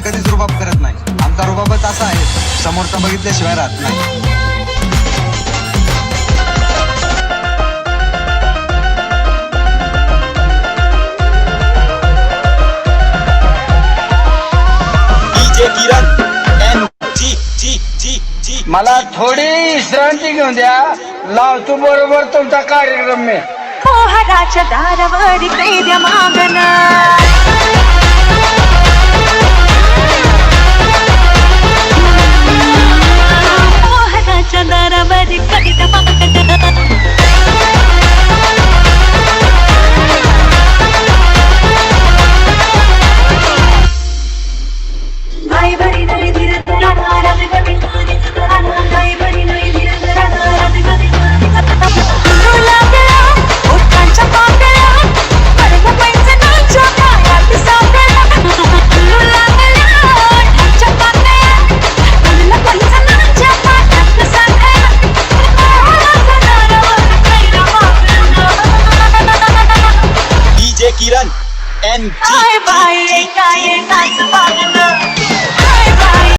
आम्ही कधीच रुबाब करत नाही. आमचा रुबाबच असा आहे, समोरचा बघितल्याशिवाय राहत नाही. मला थोडी विश्रांती घेऊन द्या, लावतो बरोबर तुमचा कार्यक्रम मी. मोहराच्या दारावर कैद्या मागणं